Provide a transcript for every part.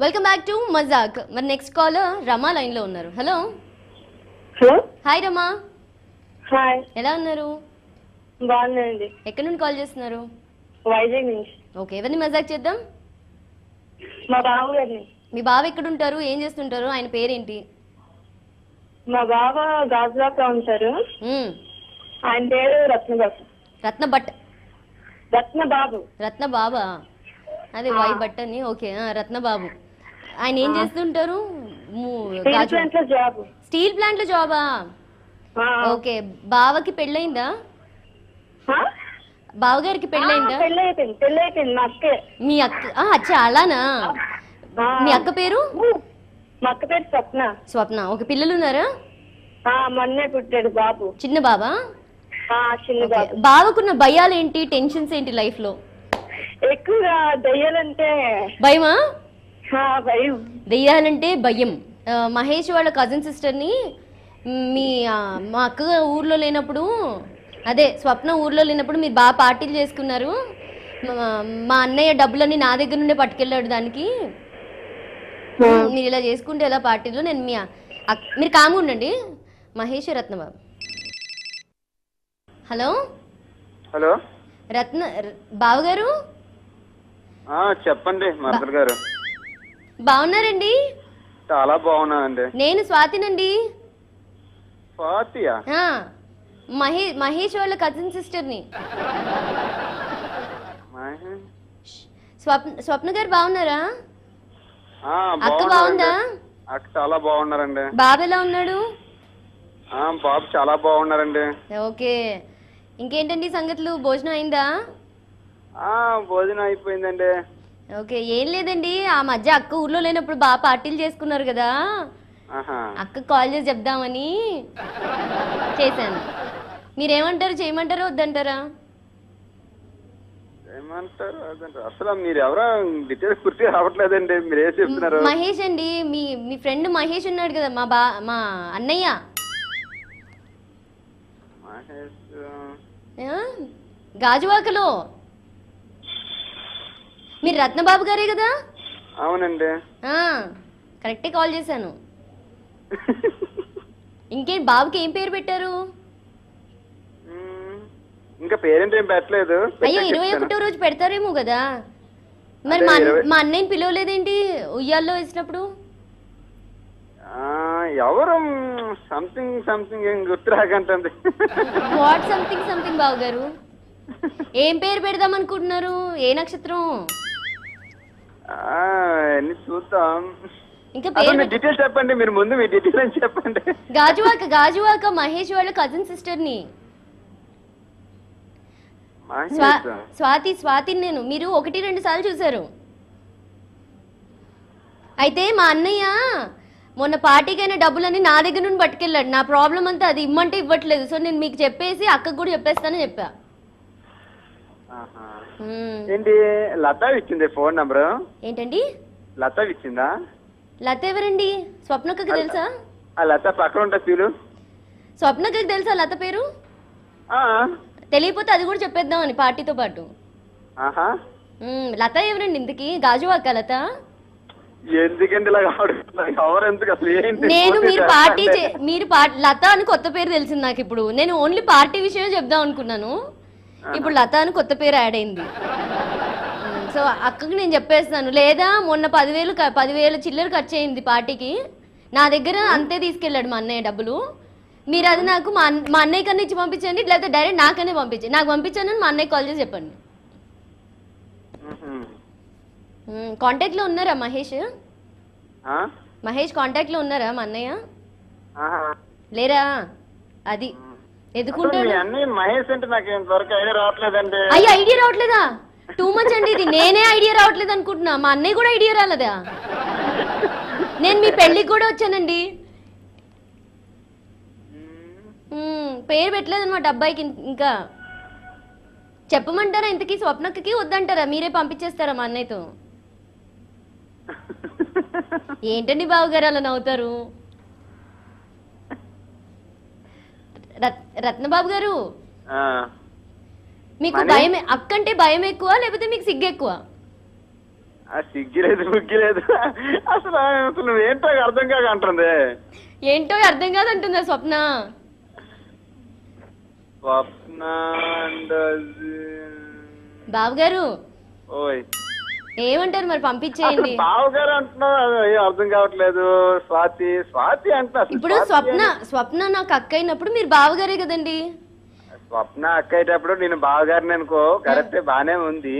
Welcome back to మజాక్. మరి next caller రమా line లో ఉన్నారు. Hello hello. హాయ్ రమా. హాయ్. ఎలా ఉన్నారు? బాగున్నానండి. ఎక్కడి నుండి కాల్ చేస్తున్నారు? వైజాగ్ నుంచి. ఓకే, ఎవరిని మజాక్ చేద్దాం? మా బావ గారిని. మీ బావ ఎక్కడ ఉంటారు, ఏం చేస్తుంటారు, ఆయన పేరేంటి? మా బావ గాజువాకలో ఉంటారు. ఆయన పేరు రత్నబాబు. రత్నభట్. రత్నబాబు. రత్నబాబా? అదే వై భట్ అని. ఓకే, రత్నబాబు. ఆయన ఏం చేస్తుంటారు? స్టీల్ ప్లాంట్ లో జాబా? ఓకే. బావకి పెళ్ళయిందా? బావగారికి పెళ్ళయిందా? పెళ్ళైపోయింది. మా అక్కే. మీ అక్క? అచ్చా, అలానా? మీ అక్క పేరు? మా అక్క పేరు స్వప్న. స్వప్న. ఓకే, పిల్లలు ఉన్నారా? మొన్నే పుట్టాడు బాబు. చిన్న బాబా? చిన్న బాబు. బావకున్న భయాలు ఏంటి, టెన్షన్స్ ఏంటి లైఫ్ లో? ఎక్కువగా దయ్యాలంటే భయమా? భయం. దెయ్యాలంటే భయం. మహేష్ వాళ్ళ కజిన్ సిస్టర్ని మా అక్క ఊర్లో లేనప్పుడు, అదే స్వప్న ఊర్లో లేనప్పుడు మీరు బాగా పార్టీలు చేసుకున్నారు. మా అన్నయ్య డబ్బులన్నీ నా దగ్గర నుండే పట్టుకెళ్ళాడు దానికి. మీరు ఇలా చేసుకుంటే ఎలా పార్టీలో? నేను మీరు కామ్గా ఉండండి. మహేష్ రత్నబాబు. హలో. హలో బావగారు చెప్పండి. మదర్ గారు బాగున్నారండి? చాలా బాగున్నానండి. నేను స్వాతినండి. స్వాతియా? మహేష్ వాళ్ళ కజిన్ సిస్టర్ని. స్వప్న గారు బాగున్నారా? అక్క బాగుందా? అక్క చాలా బాగున్నారండి. బాబు ఎలా ఉన్నాడు? బాబు చాలా బాగున్నారండి. ఓకే, ఇంకేంటండి సంగతులు? భోజనం అయిందా? భోజనం అయిపోయిందండి. ఓకే, ఏం లేదండి, ఆ మధ్య అక్క ఊర్లో లేనప్పుడు బాగా పార్టీలు చేసుకున్నారు కదా, అక్క కాల్ చేసి చెప్దామని చేశాను. మీరేమంటారు? చేయమంటారా వద్దంటారా? ఏమంటారు అసలు మీరు ఎవరో డీటెయిల్స్ పూర్తిగా రావట్లేదండి. మీరు ఏం చెప్తున్నారు? మహేష్ అండి, మీ ఫ్రెండ్ మహేష్ ఉన్నాడు కదా, మా అన్నయ్య. గాజువాకలో. మీరు రత్నబాబు గారే కదా? అవునండి. కరెక్టే కాల్ చేశాను. ఇంకేం బాబుకి ఏం పేరు పెట్టారు? ఇంకా పేరెంట్ ఏం పెట్టలేదు. అయ్యో, 21వ రోజు పెడతారేమో కదా. మరి మా అన్నయ్యని పిలవలేదేంటి ఉయ్యాల్లో వేసినప్పుడు? ఎవరు సంథింగ్ సంథింగ్ ఏం గుర్తు రాకంటుంది. వాట్ సంథింగ్ సంథింగ్ బాబు గారు? ఏం పేరు పెడదాం అనుకుంటున్నారు? ఏ నక్షత్రం? చూద్దాం. ఇంకా పేరు డీటెయిల్స్ చెప్పండి. మీరు ముందు మీ డీటెయిల్స్ చెప్పండి. గాజువాక మహేష్ వాళ్ళ కజిన్ సిస్టర్ ని. స్వాతిని నేను. మీరు 1-2 సార్లు చూసారు. అయితే మా అన్నయ్య మొన్న పార్టీకైనా డబ్బులన్నీ నా దగ్గర నుండి పట్టుకెళ్ళాడు. నా ప్రాబ్లం అంతా అది, ఇమ్మంటే ఇవ్వట్లేదు. సో నేను మీకు చెప్పేసి అక్కకు కూడా చెప్పేస్తానని చెప్పా. ఏంటి లత ఇచ్చింది ఫోన్ నంబర్? ఏంటండి లత ఇచ్చిందా? లత ఎవరండి? స్వప్నక్కకి తెలుసా? లత పక్కన ఉంటా చూడు. స్వప్నక్కకి తెలుసా లత పేరు? తెలియపోతే అది కూడా చెప్పేద్దామని పార్టీతో పాటు. లత ఎవరండి ఇంతకీ? గాజువాక లత? ఎందుకండి ఇలా నేను మీరు లత అని కొత్త పేరు తెలిసింది నాకు ఇప్పుడు. నేను ఓన్లీ పార్టీ విషయమే చెప్దాం అనుకున్నాను. ఇప్పుడు లత అని కొత్త పేరు యాడ్ అయింది. సో అక్కకి నేను చెప్పేస్తాను. లేదా మొన్న 10,000 చిల్లర ఖర్చు అయింది పార్టీకి. నా దగ్గర అంతే తీసుకెళ్ళాడు మా అన్నయ్య డబ్బులు. మీరు అది నాకు మా అన్నయ్య కన్నా ఇచ్చి పంపించండి, లేదా డైరెక్ట్ నాకనే పంపించండి. నాకు పంపించానని మా అన్నయ్య కాల్ చేసి చెప్పండి. కాంటాక్ట్ లో ఉన్నారా మహేష్? కాంటాక్ట్ లో ఉన్నారా మా అన్నయ్య? లేరా? అది ఎదుకుంటాడు. అయ్యో, ఐడియా రావట్లేదా? టూ మచ్ అండి ఇది. నేనే ఐడియా రావట్లేదు అనుకుంటున్నా. మా అన్నయ్య కూడా ఐడియా రాలేదా? నేను మీ పెళ్లికి కూడా వచ్చానండి. పేరు పెట్టలేదు అనమాట అబ్బాయికి. ఇంకా చెప్పమంటారా ఇంతకీ? స్వప్నక్కకి వద్దంటారా? మీరే పంపించేస్తారా మా అన్నయ్యతో? ఏంటండి బావగారు అలా నవ్వుతారు? రత్నబాబు గారు, మీకు భయం, అక్కంటే భయం ఎక్కువ లేకపోతే మీకు సిగ్గు ఎక్కువ? సిగ్గిలేదు బుగ్గిలేదు అసలు అసలు నువ్వేంటో అర్థం కాక అంటుంది. ఏంటో అర్థం కాదంటుందా స్వప్న? స్వప్న బావగారు ఓయ్ ఏమంటారు మరి? పంపించేయండి. బావగారు అంటున్నావు, అది అర్థం కావట్లేదు. స్వాతి స్వాతి అంటున్నా. ఇప్పుడు స్వప్న నాకు అక్క అయినప్పుడు మీరు బావగారే కదండి. స్వప్న అక్క అయ్యేటప్పుడు నేను బావగారిని అనుకో, కరెక్టే, బానే ఉంది.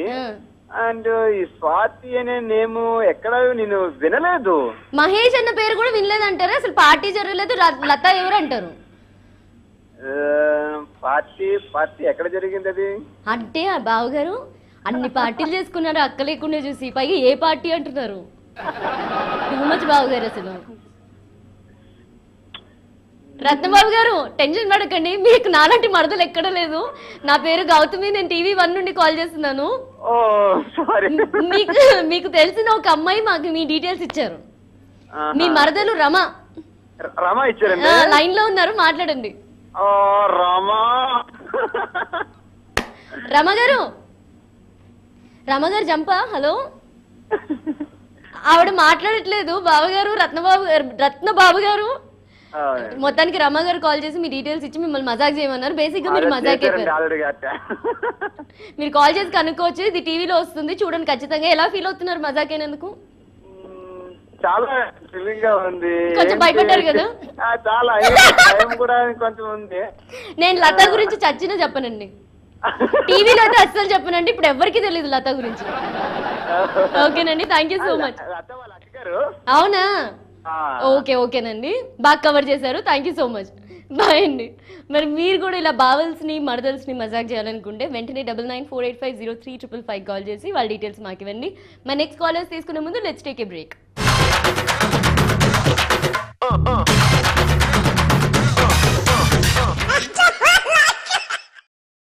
అండ్ ఈ స్వాతి అనే నేము ఎక్కడ నేను వినలేదు. మహేష్ అన్న పేరు కూడా వినలేదంటారు. అసలు పార్టీ జరగలేదు. లత ఎవరు అంటారు? పార్టీ ఎక్కడ జరిగింది అది? అంటే ఆ బావగారు అన్ని పార్టీలు చేసుకున్నారు అక్క లేకుండా చూసి, పైగా ఏ పార్టీ అంటున్నారు? టూ మచ్ బావగారు అసలు. రత్నబాబు గారు టెన్షన్ పడకండి, మీకు నాలాంటి మరదలు ఎక్కడ లేదు. నా పేరు గౌతమి, నేను TV1 నుండి కాల్ చేస్తున్నాను. మీకు తెలిసిన ఒక అమ్మాయి మాకు మీ డీటెయిల్స్ ఇచ్చారు. మీ మరదలు రమ ఇచ్చారు, లైన్ లో ఉన్నారు, మాట్లాడండి. రమ గారు జంపా. హలో, ఆవిడ మాట్లాడట్లేదు. బావగారు రత్నబాబు గారు మొత్తానికి రమ గారు కాల్ చేసి మీ డీటెయిల్స్ ఇచ్చి మిమ్మల్ని మజాక్ చేయమన్నారు. బేసిక్ గా మీరు మజాక్ మీరు కాల్ చేసి కనుక్కోవచ్చు, ఇది టీవీలో వస్తుంది చూడండి ఖచ్చితంగా. ఎలా ఫీల్ అవుతున్నారు మజాక్ అయినందుకు? చాలా థ్రిల్లింగ్ గా ఉంది. కొంచెం భయపడ్డారు కదా? చాలా కూడా కొంచెం ఉంది. నేను లత గురించి చచ్చినా చెప్పనండి, టీవీలో అయితే అస్సలు చెప్పనండి. ఇప్పుడు ఎవరికి తెలియదు లత గురించి. ఓకేనండి, థ్యాంక్ యూ సో మచ్. అవునా? ఓకేనండి, బాగా కవర్ చేశారు. Thank you so much. Bye అండి. మరి మీరు కూడా ఇలా బావల్స్ని మరదల్స్ని మజాక్ చేయాలనుకుంటే వెంటనే 9948503555 కాల్ చేసి వాళ్ళ డీటెయిల్స్ మాకు ఇవ్వండి. మా నెక్స్ట్ కాలర్స్ తీసుకునే ముందు లెట్స్ టేక్ ఏ బ్రేక్.